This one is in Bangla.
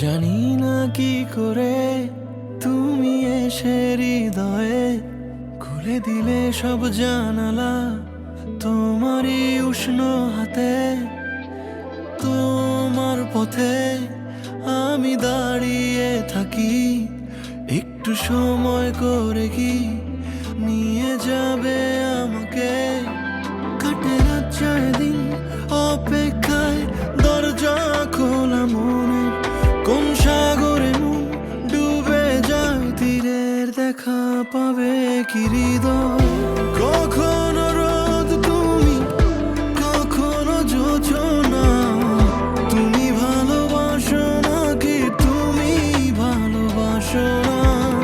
জানি না কি করে তুমি এসে হৃদয়ে খুলে দিলে সব জানালা তোমারই উষ্ণ হাতে। তোমার পথে আমি দাঁড়িয়ে থাকি, একটু সময় করে কি নিয়ে যাবে আমাকে। কাটে রাত যায় দিন অপেক্ষায়, দরজা খোলা মনে কোন সাগরে মন ডুবে যায়। তীরের দেখা পাবে কি হৃদয় কখন